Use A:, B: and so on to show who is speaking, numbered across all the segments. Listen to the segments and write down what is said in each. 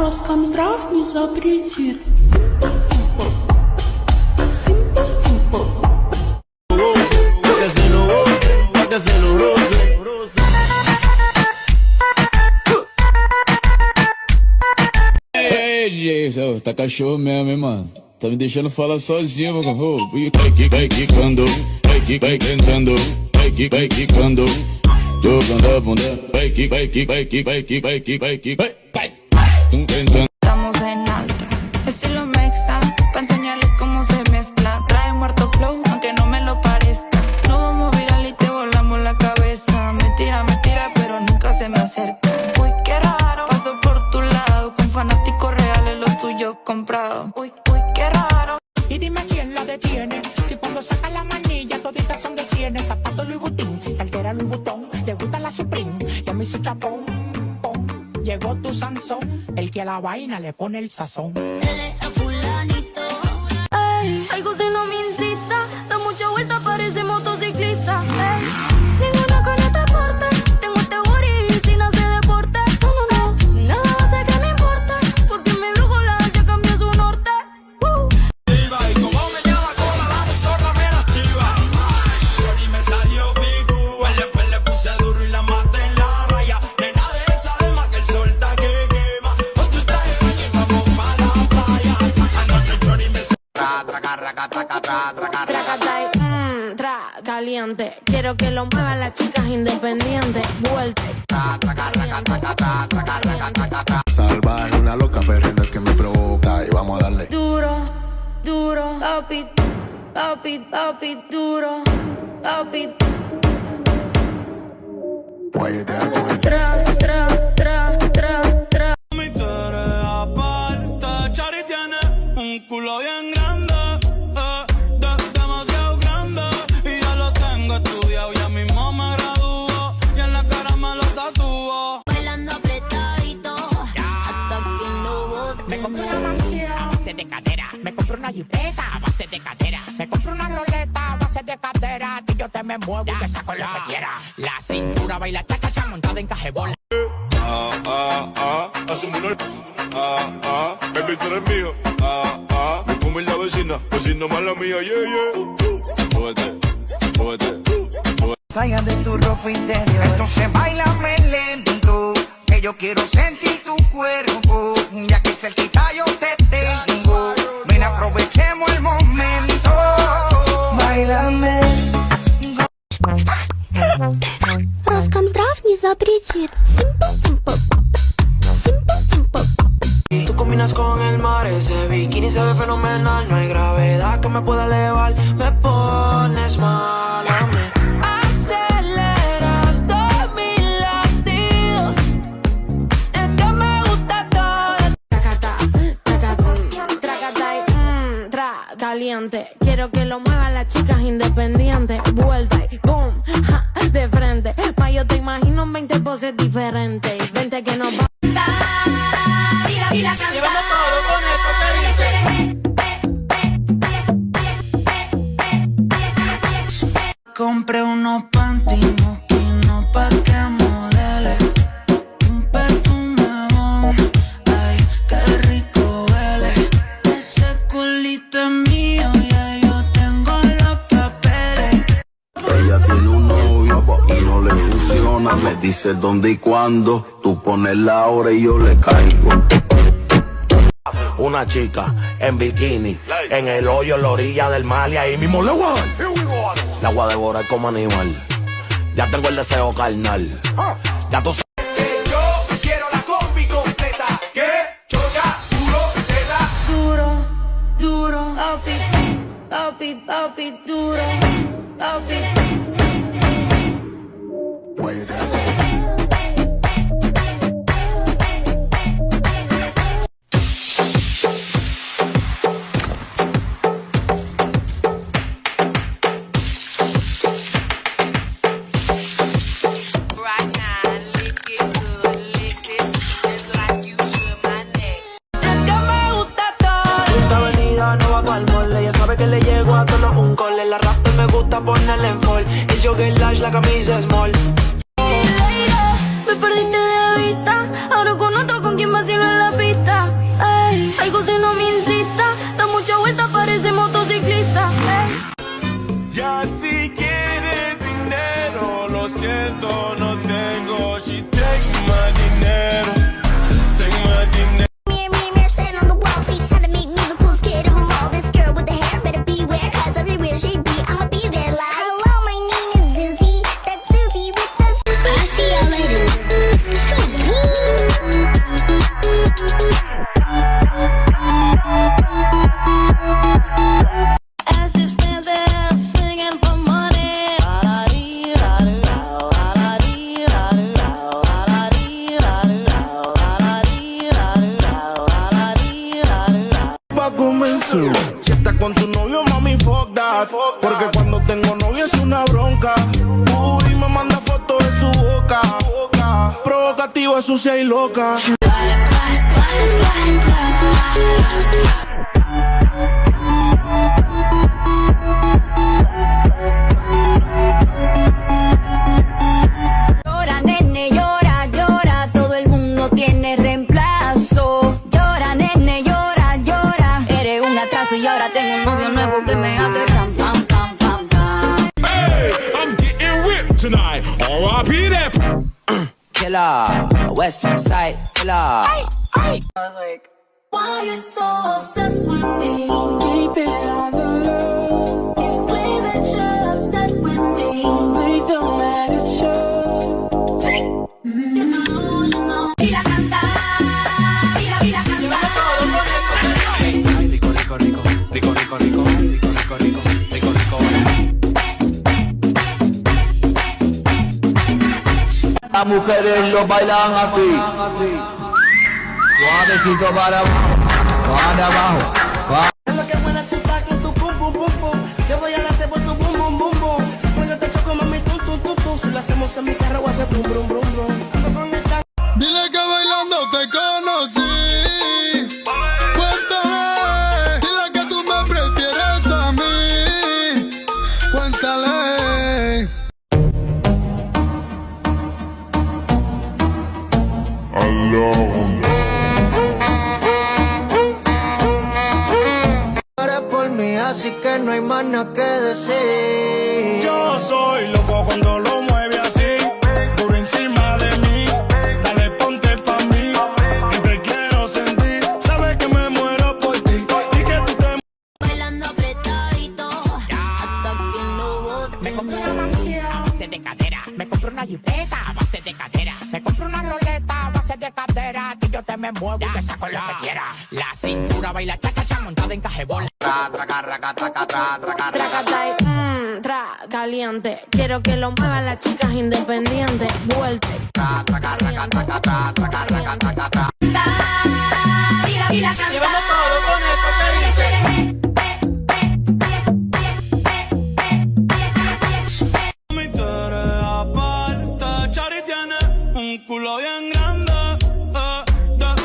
A: Роскомздрав не запретит.
B: Tá cachorro mesmo, hein, mano? Tá me deixando falar sozinho, mano. Vai quicando, vai cantando, vai quicando, jogando a bunda, vai cantando.
C: Estamos en alta, estilo mexa, pa' enseñarles cómo se mezcla. Trae muerto flow, aunque no me lo parezca. No vamos viral y te volamos la cabeza. Me tira, pero nunca se me acerca. Uy, qué raro, paso por tu lado, con fanáticos reales lo tuyo comprado. Uy, qué raro.
D: Y dime quién la detiene. Si cuando saca la manilla toditas son de cienes. Zapato Louis Vuitton, cartera Louis Vuitton. Le gusta la Supreme, y a mí su chapón. Llegó tu Sansón, el que a la vaina le pone el sazón.
E: Ay, algo se no me incita. Da mucha vuelta, parece motociclista. Ey, ninguna con este porte. Tengo este booty sin hacer deporte. No, nada va a hacer que me importe. Porque mi brújula ya cambió su norte.
F: Y como me llama cola, la zorra me la activa. Shorty me salió picu, después le puse duro y la maté en la raya. Nena de esa alma que el sol está que quema. Con tu traje aquí vamos pa' la playa. Anoche Shorty me
E: Tracatay, caliente. Quiero que lo muevan las chicas independientes. Vuelta.
G: Salvaje, una loca perrera que me provoca y vamos a darle
E: Duro, duro, papi, duro, papi.
G: guayete a coger.
E: Tra.
F: Mi tú eres aparte. Chari tiene un culo bien grande, demasiado grande. Y ya lo tengo estudiado, ya mismo me gradúo. Y en la cara me lo tatúo.
E: Bailando apretadito, hasta que lo bote.
D: Me compré una mansión a base de cadera. Me compré una jipeta a base de cadera. Me compré una roleta a base de cadera. Que yo te me muevo y te saco lo que quiera. La cintura baila cha-cha-cha montada en cajebola.
H: Hacemos baby, tú eres mío. Me come la vecina mala mía, Súbete.
I: Salga de tu ropa interior. Entonces bailame lento, que yo quiero sentir tu cuerpo. Ya que cerquita yo te tengo, ven aprovechemos el momento. Bailame.
A: Роскомздрав не запретит.
J: Tú combinas con el mar, ese bikini se ve fenomenal. No hay gravedad que me pueda elevar. Me pones mal a mí.
E: Aceleras todos mis latidos. Es que me gusta todo. Caliente. Quiero que lo muevan las chicas independientes. Vuelta y boom, de frente. Ma, yo te imagino en 20 poses diferentes. Vente que nos va.
F: Llevamos todo con el
C: Compré unos panty mosquinos pa' que modele. Un perfume bon, ay, qué rico huele. Ese culito es mío, ya yo tengo los papeles.
G: Ella tiene un novio y no le funciona. Me dice dónde y cuándo. Tú pones la hora y yo le caigo.
K: Una chica en bikini, en el hoyo, en la orilla del mar, y ahí mismo le voy a dar. La voy a devorar como animal. Ya tengo el deseo carnal. Ya tú sabes.
F: Yo quiero la combi completa. Que chocha, duro, teta.
E: Duro, papi, duro, papi.
G: Guayete a coger.
J: Que le llego a todos un cole. La raptor me gusta ponerle en fall. El jogger large, la camisa small.
E: Me perdiste de vista. Ahora con otro, ¿con quién vacilo en la pista?
F: Si estás con tu novio, mami, fuck that. Porque cuando tengo novio es una bronca. Uy, me manda fotos de su boca. Provocativa, sucia y loca.
E: Llora, nene, llora, llora, todo el mundo tiene reemplazo. Llora, nene, llora, llora, eres un atraso y ahora tengo un novio nuevo que me hace pam, pam, pam, pam, pam.
H: Hey, I'm getting ripped tonight. R.I.P. that.
J: Killer, West Side Killer.
E: I was like, why you so obsessed with me? Keep it on the low. It's clear that you're upset with me. Please don't let it show. It's delusional. Mira cantar, mira cantar.
K: Rico, rico, rico, rico, rico, rico, rico, rico, rico, rico. Las mujeres lo bailan así. Suavecito para abajo, para abajo.
F: Es lo que buena tu taco, tu pum pum pum pum. Yo voy a darte por tu bum bum bum bum. Cuando te choco mami tum tum tum tum. Si lo hacemos en mi carro va a ser brum brum brum brum. Ando con el taco.
L: Dile que bailando te conocí. Cuéntale. Dile que tú me prefieres a mí. Cuéntale.
I: Eres por mí, así que no hay más nada que decir.
F: Yo soy loco cuando lo mueve así. Por encima de mí. Dale ponte pa' mí. Que te quiero sentir. Sabes que me muero por ti. Y que tú te
E: Bailando apretadito, hasta que lo bote.
D: Me compré una mansión a base de cadera. Me compré una jipeta a base de cadera. Me compré una roleta a base de cadera. Que yo te me muevo y te saco lo que quiera. La cintura baila cha cha cha montada en cajebola.
A: Caliente. Quiero que lo muevan las chicas independientes. Vuelte.
E: Mira cantar. Y vamos todos con el
F: Mi quieres aparte. Chari tiene un culo bien grande.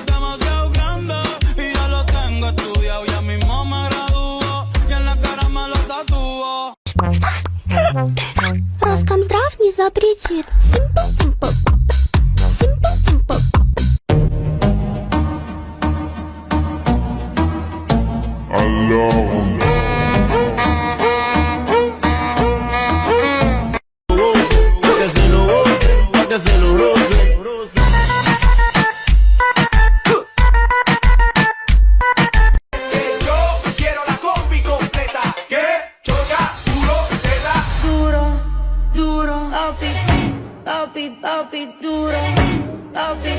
F: Demasiado grande. Y ya lo tengo estudiado. Ya mismo me graduó. Y en la cara me lo tatúo.
A: Роскомздрав не запретит. Симпл-тимпл. Симпл-тимпл.
F: Es que yo quiero la combi completa. Que chocha, duro, teta.
E: duro, duro, papi, papi, papi, duro, papi.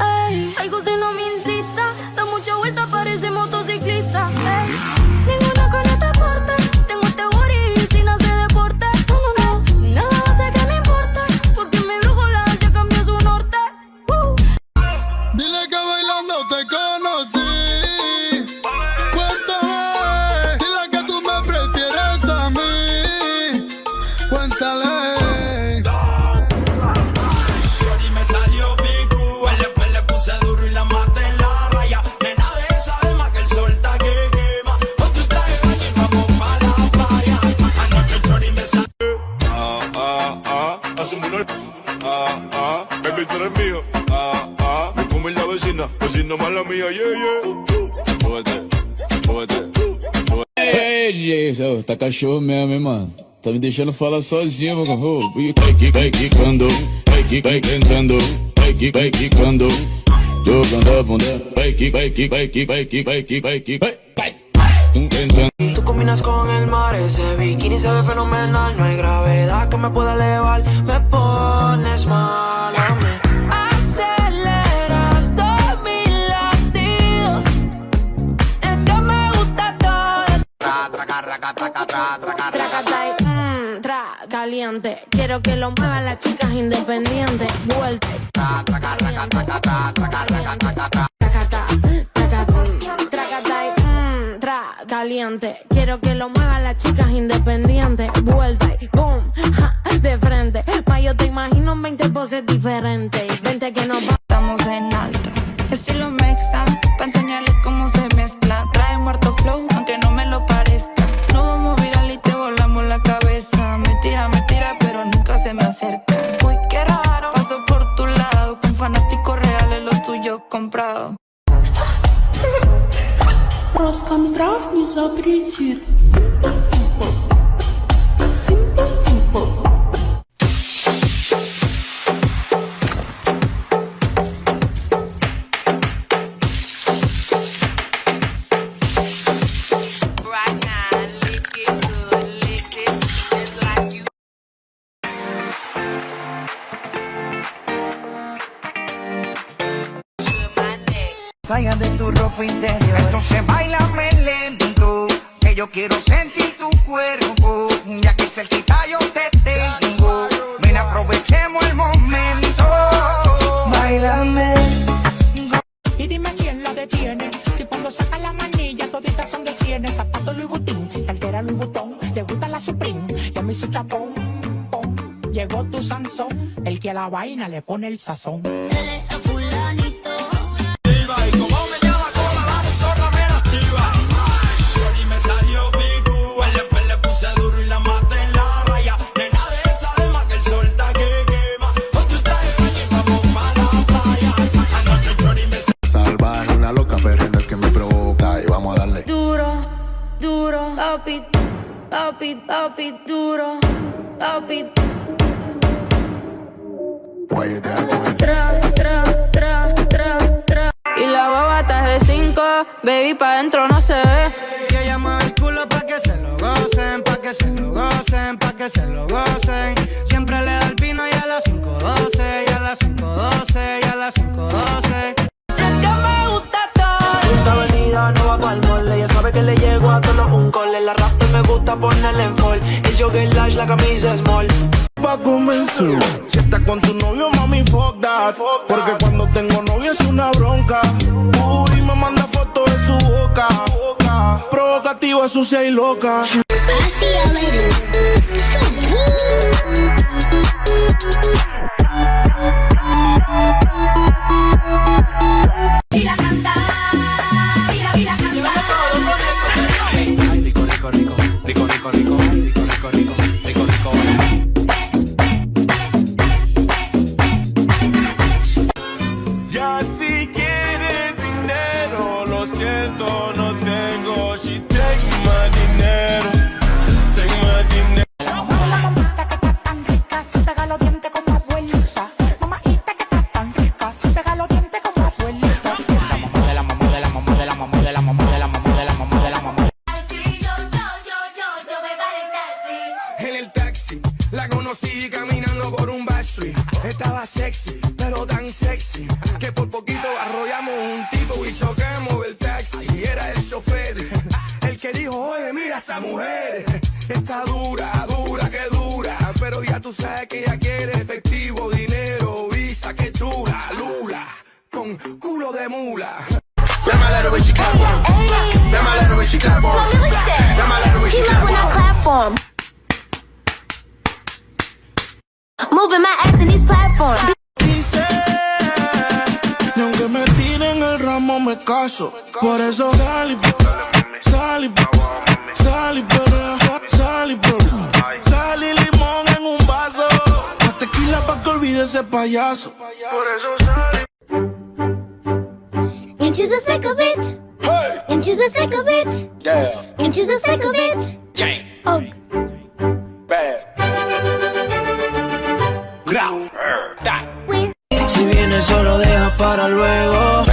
E: Ey, algo si no me incita, da mucha vuelta, parece motociclista. Ey, ninguna con este porte, tengo este booty sin hacer deporte. No, no, no, nada va a hacer que me importe, porque mi brújula ya cambió su norte.
L: Dile que bailando te conocí. Cuéntale. Dile que tú me prefieres a mí. Cuéntale.
F: Shorty me salió picu. Después le puse duro y la maté en la raya. Nena de esa alma que el sol está que quema. Ponte un traje de baño y vamos pa' la playa. Anoche Shorty me salió.
H: Hacemos una. Baby, tú eres mío. Me come la vecina mala mía, yeah. Jódete, jódete.
B: Ei, DJ, tá cachorro mesmo, hein, mano? Tá me deixando falar sozinho, mano. Vai quicando, vai tentando, vai quicando. Jogando a bunda, vai tentando.
J: Tú combinas con el mar, ese bikini se ve fenomenal. No hay gravedad que me pueda elevar. Me pones mal a mí. Aceleras todos mis latidos. Es que me gusta todo.
A: Tracatay, caliente. Quiero que lo muevan las chicas independientes. Vuelta. Caliente. Quiero que lo muevan las chicas independientes. Vuelta y boom, ja, de frente. Ma, yo te imagino en 20 poses diferentes. Vente que nos
C: Estamos en alta, estilo mexa, pa' enseñarles cómo se mezcla. Trae muerto flow, aunque no me lo parezca. No vamos viral y te volamos la cabeza. Me tira, pero nunca se me acerca. Uy, qué raro. Paso por tu lado, con fanáticos reales, los tuyos comprados.
D: Роскомздрав не запретит.
I: Salgan de tu ropa interior. Entonces bailame lento, que yo quiero sentir tu cuerpo. Ya que cerquita yo te tengo, ven aprovechemos el momento.
J: Bailame.
D: Y dime quién la detiene. Si cuando saca la manilla toditas son de cienes. Zapato Louis Vuitton, cartera Louis Vuitton. Le gusta la Supreme, y a mí su chapón. Pom. Llegó tu Sansón, el que a la vaina le pone el sazón.
F: Y como me llama cola, la zorra me la activa. Shorty me salió picu, después le puse duro y la maté en la raya. Nena de esa alma que el sol está que quema. Ponte un traje baño y vamos pa' la playa. Anoche Shorty me
G: Salvaje, una loca perdiendo que me provoca y vamos a darle.
E: Duro, duro, papi, papi, papi, duro, papi.
G: Guayete a coger.
E: Tra, tra, tra, tra, tra. Y la baba está de 5, baby, pa' dentro no se ve.
J: Que llama el culo pa' que se lo gocen, pa' que se lo gocen, pa' que se lo gocen. Siempre le da el vino y a las 5:12, y a las 5:12, y a las 5:12.
E: Es que me gusta todo.
J: Esta avenida no va pa'l mole, ella sabe que le llego a todos un cole. La rasta me gusta ponerle en fall, el jogger large, la camisa small.
L: Va a comenzar. Si estás con tu novio, mami, fuck that. Porque cuando tengo novio es una bronca. Uy, me manda fotos de su boca. Provocativa, sucia y loca.
E: Y la canta, y la canta.
K: Rico, rico, rico, rico, rico, rico, rico, rico, rico, rico, rico.
H: Ya si quieres dinero, lo siento, no tengo. She take my dinero, take my dinero.
D: La mamita que está tan rica, se pega los dientes como abuelita. Mamita que está tan rica, se pega los dientes como abuelita. La mamá de la mamá de la mamá de la mamá de la mamá de la mamá de la mamá de la mamá.
E: Yo me paré en taxi.
L: En el taxi, la conocí caminando por un backstreet. Estaba sexy, pero tan sexy, que por poquito arrollamos un tipo y chocamos el taxi. Era el chofer, el que dijo, oye, mira esa mujer. Está dura, dura, que dura. Pero ya tú sabes que ella quiere efectivo, dinero, visa, que chula, lula, con culo de mula.
K: Let my letter when she clap on. Let my letter when she clap on. Let my letter when she clap on.
E: Moving my ass in these platforms.
L: Dice, y aunque me tiren el ramo me caso. Por eso salí, salí, salí, salí, salí limón en un vaso. Más tequila pa' que olvide ese payaso. Por eso salí.
E: Into the thick of it.
L: Hey,
E: Into the thick of it.
L: yeah,
E: Into the thick of it. Oh.
L: bad. Ground, that.
J: Si vienes solo deja para luego.